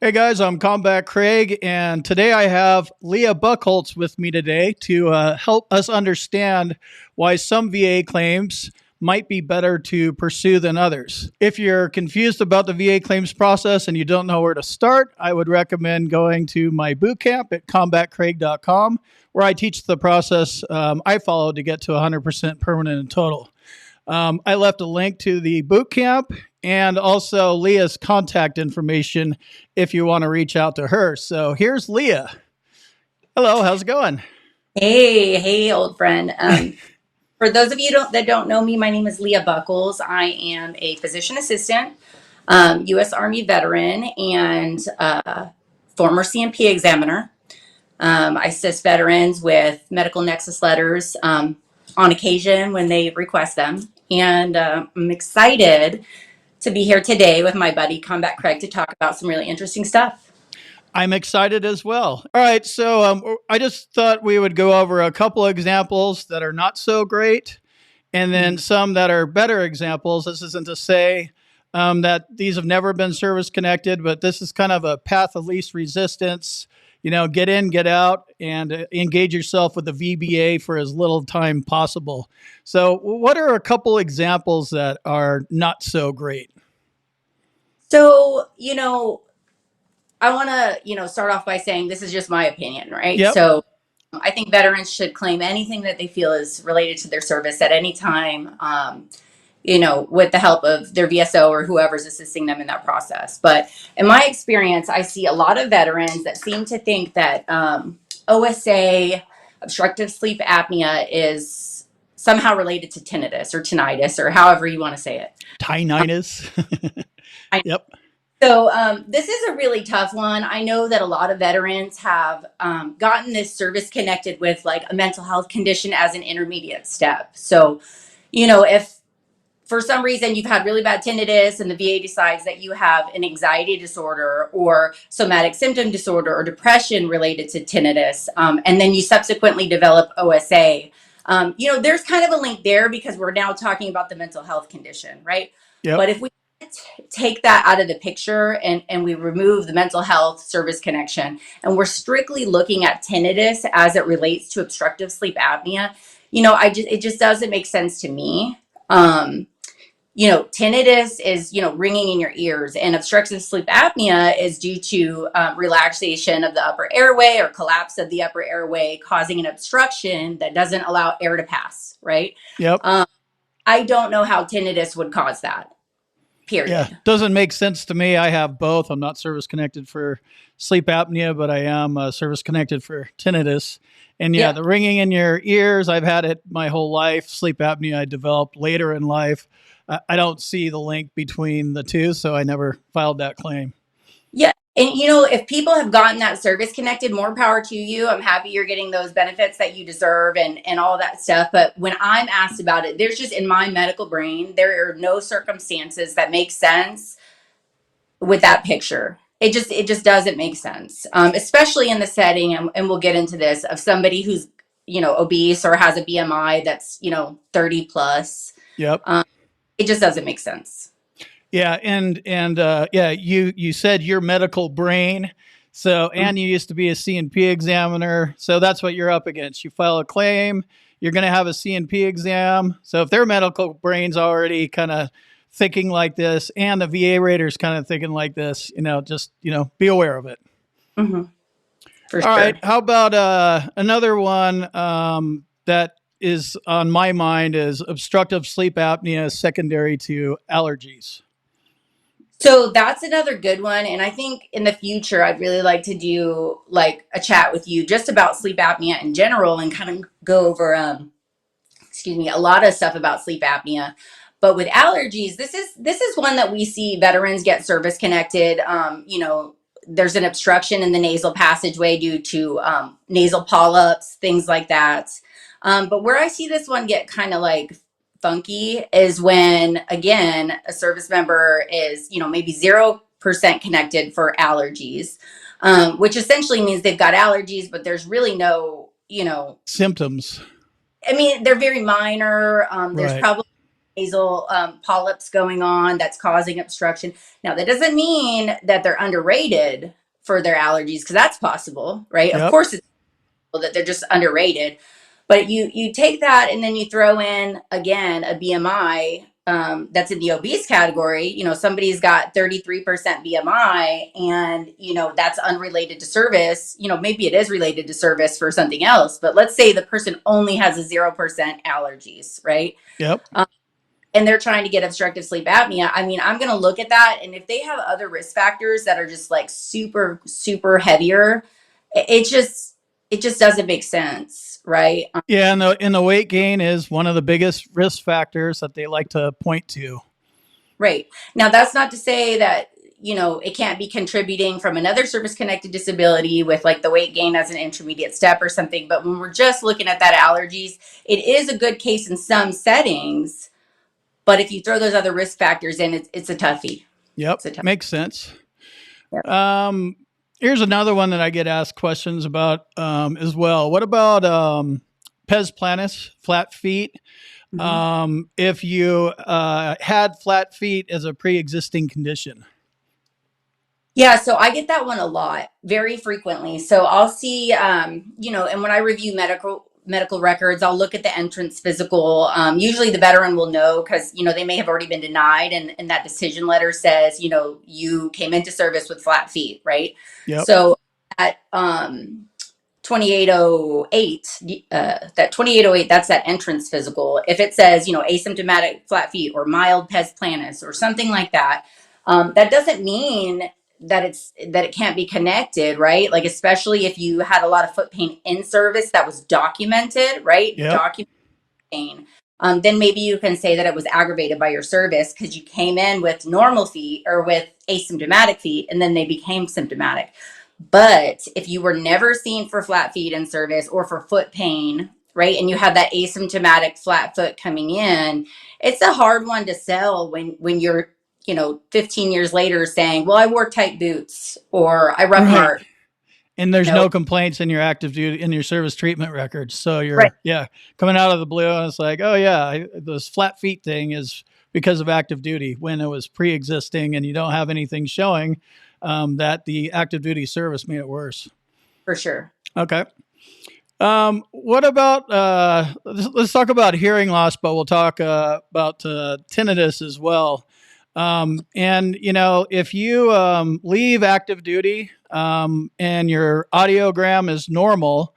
Hey guys, I'm Combat Craig, and today I have Leah Buchholz with me today to help us understand why some VA claims might be better to pursue than others. If you're confused about the VA claims process and you don't know where to start, I would recommend going to my boot camp at combatcraig.com, where I teach the process I follow to get to 100% permanent and total. I left a link to the boot camp and also Leah's contact information if you want to reach out to her. So here's Leah. Hello, how's it going? Hey, old friend. For those of you that don't know me, my name is Leah Buckles. I am a physician assistant, U.S. Army veteran, and former CMP examiner. I assist veterans with medical nexus letters on occasion when they request them. And I'm excited to be here today with my buddy Combat Craig to talk about some really interesting stuff. I'm excited as well. All right, so I just thought we would go over a couple of examples that are not so great and then some that are better examples. This isn't to say that these have never been service connected, but this is kind of a path of least resistance. You know, get in, get out, and engage yourself with the VBA for as little time possible. So, what are a couple examples that are not so great? So, I want to, start off by saying this is just my opinion, right? Yep. So I think veterans should claim anything that they feel is related to their service at any time, with the help of their VSO or whoever's assisting them in that process. But in my experience, I see a lot of veterans that seem to think that OSA, obstructive sleep apnea, is somehow related to tinnitus or however you want to say it. Tinnitus. I Yep. So this is a really tough one. I know that a lot of veterans have gotten this service connected with like a mental health condition as an intermediate step. So, if for some reason you've had really bad tinnitus and the VA decides that you have an anxiety disorder or somatic symptom disorder or depression related to tinnitus, and then you subsequently develop OSA, there's kind of a link there because we're now talking about the mental health condition, right? Yep. But if we take that out of the picture and we remove the mental health service connection and we're strictly looking at tinnitus as it relates to obstructive sleep apnea, it just doesn't make sense to me. Tinnitus is, ringing in your ears, and obstructive sleep apnea is due to relaxation of the upper airway or collapse of the upper airway, causing an obstruction that doesn't allow air to pass, right? Yep. I don't know how tinnitus would cause that, Yeah, period. doesn't make sense to me. I have both. I'm not service connected for sleep apnea, but I am service connected for tinnitus. And yeah, Yeah. the ringing in your ears, I've had it my whole life. Sleep apnea, I developed later in life. I don't see the link between the two, so I never filed that claim. Yeah. And if people have gotten that service connected, more power to you. I'm happy you're getting those benefits that you deserve and all that stuff. But when I'm asked about it, there's just in my medical brain, there are no circumstances that make sense with that picture. It just doesn't make sense, especially in the setting, and we'll get into this, of somebody who's obese or has a BMI that's 30 plus. Yep. It just doesn't make sense. Yeah, and yeah, you said your medical brain. So, and you used to be a CNP examiner, so that's what you're up against. You file a claim, you're going to have a CNP exam. So, if their medical brain's already kind of thinking like this, and the VA rater's kind of thinking like this, just be aware of it. Hmm. For All right, sure. how about another one that is on my mind is obstructive sleep apnea secondary to allergies. So that's another good one. And I think in the future, I'd really like to do like a chat with you just about sleep apnea in general and kind of go over, a lot of stuff about sleep apnea. But with allergies, this is one that we see veterans get service connected. There's an obstruction in the nasal passageway due to nasal polyps, things like that. But where I see this one get kind of like funky is when, again, a service member is, maybe 0% connected for allergies, which essentially means they've got allergies, but there's really no, Symptoms. I mean, they're very minor. There's Right. probably nasal polyps going on that's causing obstruction. Now, that doesn't mean that they're underrated for their allergies, because that's possible, right? Of Yep. course, it's possible that they're just underrated. But you take that and then you throw in again a BMI that's in the obese category. Somebody's got 33% BMI, and that's unrelated to service. Maybe it is related to service for something else, but let's say the person only has a 0% allergies, right? Yep. And they're trying to get obstructive sleep apnea. I mean, I'm going to look at that. And if they have other risk factors that are just like super, super heavier, it just doesn't make sense. Right. Yeah, and the weight gain is one of the biggest risk factors that they like to point to. Right. Now, that's not to say that, it can't be contributing from another service connected disability with like the weight gain as an intermediate step or something. But when we're just looking at that allergies, it is a good case in some settings. But if you throw those other risk factors in, it's a toughie. Yep, It's a toughie. makes sense. Yeah. Here's another one that I get asked questions about as well. What about pes planus, flat feet? If you had flat feet as a pre-existing condition? Yeah, so I get that one a lot, very frequently. So I'll see, and when I review medical records, I'll look at the entrance physical. Usually the veteran will know because they may have already been denied, and that decision letter says you came into service with flat feet, right? Yep. So at 2808, that 2808, that's that entrance physical. If it says asymptomatic flat feet or mild pes planus or something like that, that doesn't mean that it can't be connected, right? Like, especially if you had a lot of foot pain in service that was documented, right? Yep. Documented pain. Then maybe you can say that it was aggravated by your service because you came in with normal feet or with asymptomatic feet, and then they became symptomatic. But if you were never seen for flat feet in service or for foot pain, right, and you have that asymptomatic flat foot coming in, it's a hard one to sell when you're 15 years later saying, well, I wore tight boots or I rub Right. mark. And there's No, no complaints in your active duty in your service treatment records. So right, you're coming out of the blue and it's like, oh yeah, this flat feet thing is because of active duty when it was pre-existing and you don't have anything showing that the active duty service made it worse. for sure. Okay. What about let's talk about hearing loss, but we'll talk about tinnitus as well. And if you leave active duty and your audiogram is normal,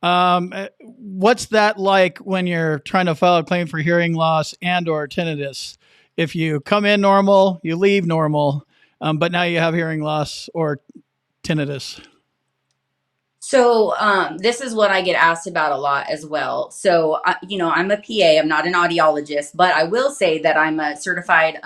what's that like when you're trying to file a claim for hearing loss and or tinnitus? If you come in normal, you leave normal, but now you have hearing loss or tinnitus. So this is what I get asked about a lot as well. So, I'm a PA, I'm not an audiologist, but I will say that I'm a certified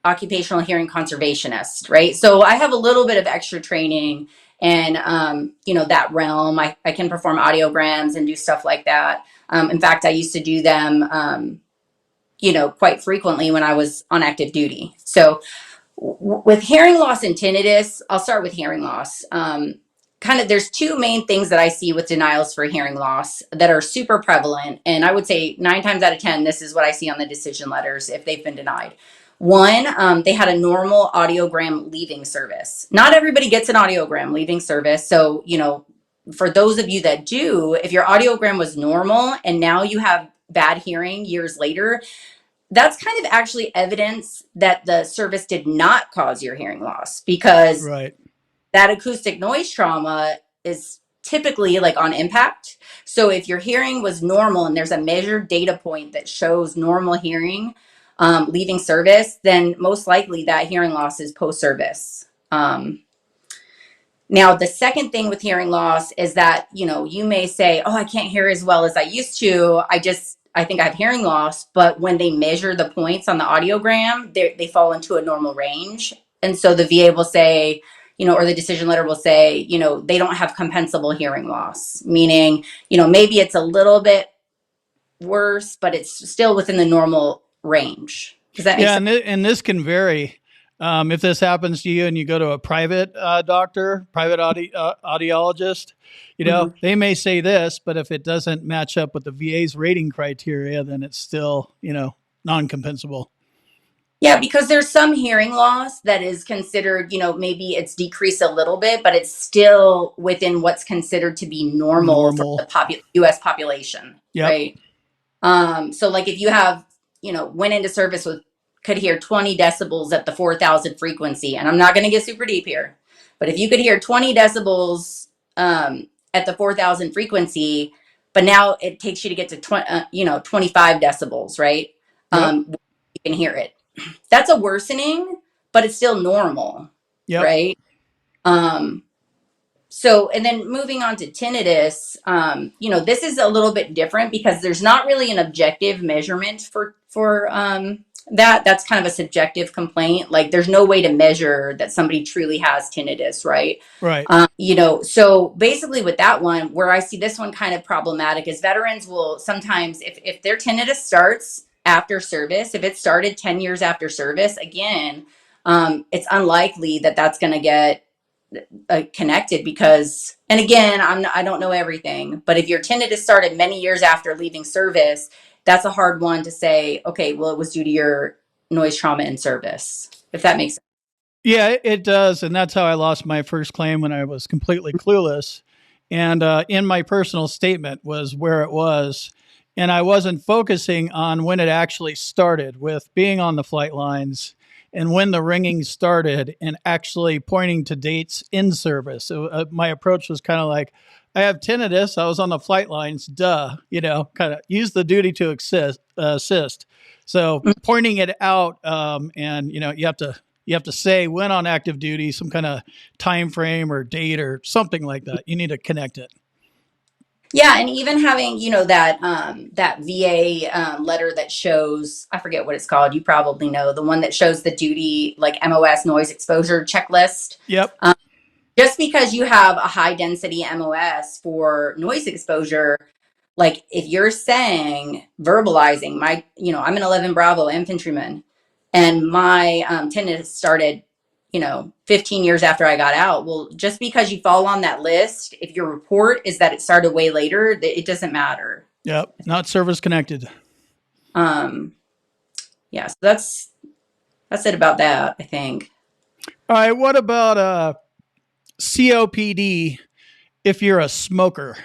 occupational hearing conservationist, right? So I have a little bit of extra training and, that realm. I can perform audiograms and do stuff like that. In fact, I used to do them, quite frequently when I was on active duty. So with hearing loss and tinnitus, I'll start with hearing loss. There's two main things that I see with denials for hearing loss that are super prevalent. And I would say 9 times out of 10, this is what I see on the decision letters if they've been denied. One, they had a normal audiogram leaving service. Not everybody gets an audiogram leaving service. So, for those of you that do, if your audiogram was normal and now you have bad hearing years later, that's kind of actually evidence that the service did not cause your hearing loss, because Right. that acoustic noise trauma is typically like on impact. So if your hearing was normal and there's a measured data point that shows normal hearing leaving service, then most likely that hearing loss is post-service. Now, the second thing with hearing loss is that, you may say, oh, I can't hear as well as I used to. I think I have hearing loss. But when they measure the points on the audiogram, they fall into a normal range. And so the VA will say, or the decision letter will say, they don't have compensable hearing loss, meaning, maybe it's a little bit worse, but it's still within the normal range. Does that make Yeah, sense? and this can vary. If this happens to you and you go to a private doctor, private audiologist, Mhm. they may say this, but if it doesn't match up with the VA's rating criteria, then it's still, non-compensable. Yeah, because there's some hearing loss that is considered, maybe it's decreased a little bit, but it's still within what's considered to be normal for the Normal. US population, Yep. right? So like if you have, went into service with could hear 20 decibels at the 4,000 frequency, and I'm not going to get super deep here, but if you could hear 20 decibels at the 4,000 frequency, but now it takes you to get to 25 decibels, right? Yep. You can hear it. That's a worsening, but it's still normal, Yep. right? Um, so, and then moving on to tinnitus, this is a little bit different because there's not really an objective measurement for that. That's kind of a subjective complaint. Like, there's no way to measure that somebody truly has tinnitus, right? Right. So basically with that one, where I see this one kind of problematic is veterans will sometimes, if their tinnitus starts after service, if it started 10 years after service, again, it's unlikely that that's going to get connected because, and again, I don't know everything, but if your tinnitus started many years after leaving service, that's a hard one to say, okay, well, it was due to your noise trauma in service, if that makes sense. Yeah, it does. And that's how I lost my first claim when I was completely clueless. And in my personal statement was where it was. And I wasn't focusing on when it actually started with being on the flight lines and when the ringing started and actually pointing to dates in service. So my approach was kind of like, I have tinnitus. I was on the flight lines. Duh, kind of use the duty to assist. So pointing it out, and you have to say when on active duty, some kind of time frame or date or something like that. You need to connect it. Yeah, and even having that VA letter that shows, I forget what it's called. You probably know the one that shows the duty, like MOS, noise exposure checklist. Yep. Just because you have a high density MOS for noise exposure, like if you're saying verbalizing I'm an 11 Bravo infantryman, and my tinnitus started 15 years after I got out. Well, just because you fall on that list, if your report is that it started way later, it doesn't matter. Yep. Not service connected. um yeah, so that's it about that, I think. All right. What about COPD if you're a smoker?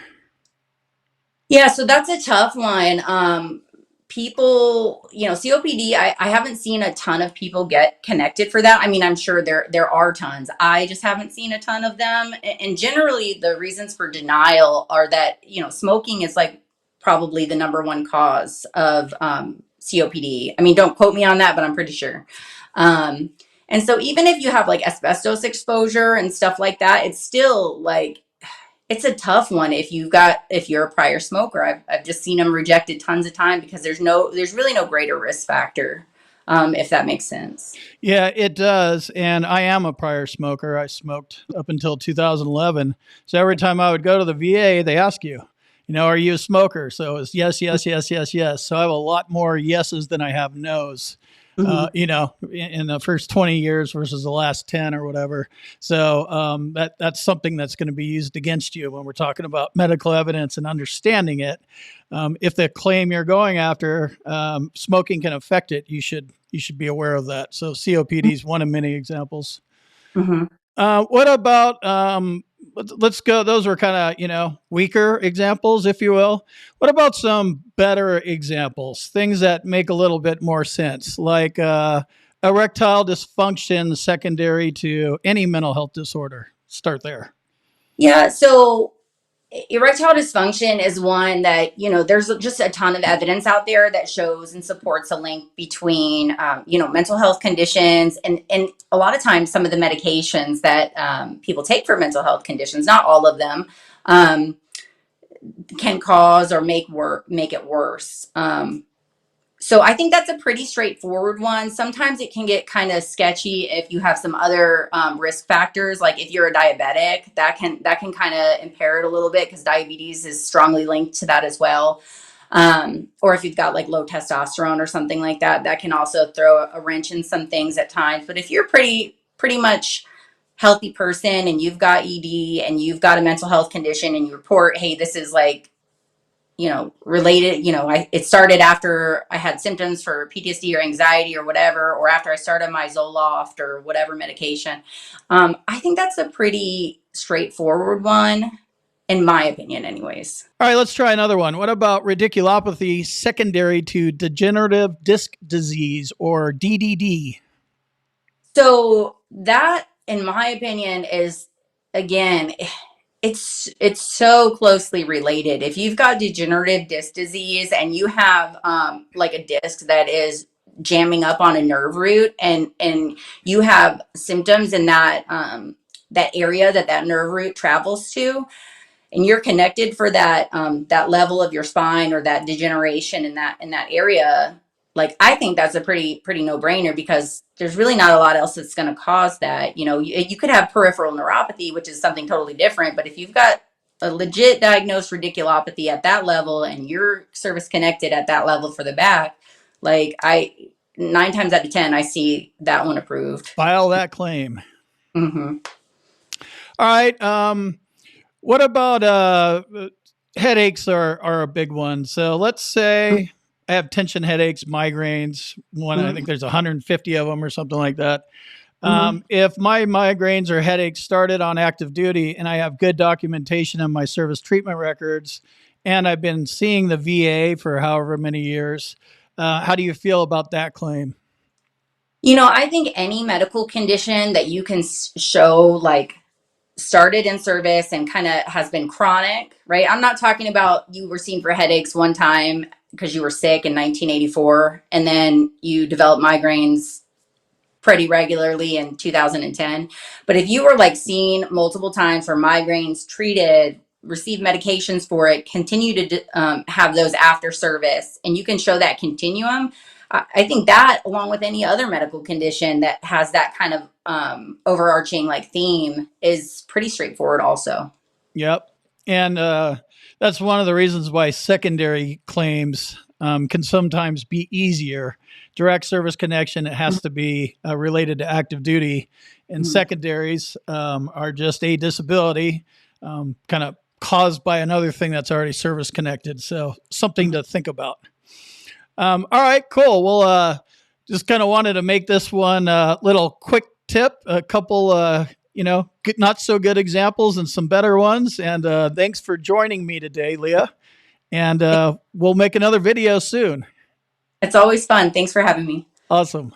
Yeah, so that's a tough one. People, COPD, I haven't seen a ton of people get connected for that. I mean, I'm sure there are tons. I just haven't seen a ton of them. And generally the reasons for denial are that, smoking is like probably the number one cause of COPD. I mean, don't quote me on that, but I'm pretty sure. And so even if you have like asbestos exposure and stuff like that, it's still like it's a tough one if you're a prior smoker. I've just seen them rejected tons of time because there's really no greater risk factor, if that makes sense. Yeah, it does. And I am a prior smoker. I smoked up until 2011. So every time I would go to the VA, they ask you, are you a smoker? So it's yes, yes, yes, yes, yes. So I have a lot more yeses than I have nos. Mhm. In the first 20 years versus the last 10 or whatever. So that's something that's going to be used against you when we're talking about medical evidence and understanding it. If the claim you're going after, smoking can affect it, you should be aware of that. So COPD is one of many examples. Mhm. What about let's go. Those were kind of weaker examples, if you will. What about some better examples? Things that make a little bit more sense, like erectile dysfunction secondary to any mental health disorder. Start there. Yeah, so erectile dysfunction is one that there's just a ton of evidence out there that shows and supports a link between mental health conditions and a lot of times some of the medications that people take for mental health conditions, not all of them, um, can cause or make it worse. So I think that's a pretty straightforward one. Sometimes it can get kind of sketchy if you have some other risk factors, like if you're a diabetic, that can kind of impair it a little bit because diabetes is strongly linked to that as well. Or if you've got like low testosterone or something like that, that can also throw a wrench in some things at times. But if you're pretty much healthy person and you've got ED and you've got a mental health condition and you report, hey, this is like, related, it started after I had symptoms for PTSD or anxiety or whatever, or after I started my Zoloft or whatever medication. I think that's a pretty straightforward one, in my opinion, anyways. All right, let's try another one. What about radiculopathy secondary to degenerative disc disease, or DDD? So that, in my opinion, is, again, it's so closely related. If you've got degenerative disc disease and you have like a disc that is jamming up on a nerve root, and you have symptoms in that area that nerve root travels to, and you're connected for that level of your spine or that degeneration in that area, like, I think that's a pretty no brainer, because there's really not a lot else that's going to cause that. You could have peripheral neuropathy, which is something totally different, but if you've got a legit diagnosed radiculopathy at that level and you're service connected at that level for the back, like, I 9 times out of 10 I see that one approved. File that claim. Mm-hmm. All right. What about headaches are a big one. So let's say I have tension headaches, migraines. I think there's 150 of them or something like that. If my migraines or headaches started on active duty and I have good documentation in my service treatment records, and I've been seeing the VA for however many years, how do you feel about that claim? I think any medical condition that you can show, like, started in service and kind of has been chronic, right? I'm not talking about you were seen for headaches one time because you were sick in 1984 and then you developed migraines pretty regularly in 2010. But if you were like seen multiple times for migraines, treated, received medications for it, continue to have those after service, and you can show that continuum, I think that, along with any other medical condition that has that kind of overarching like theme, is pretty straightforward also. Yep. And that's one of the reasons why secondary claims can sometimes be easier. Direct service connection, it has to be related to active duty, and secondaries are just a disability kind of caused by another thing that's already service connected. So something to think about. All right, cool. Well, just kind of wanted to make this one little quick tip, a couple, good, not so good examples and some better ones. And thanks for joining me today, Leah. And we'll make another video soon. It's always fun. Thanks for having me. Awesome.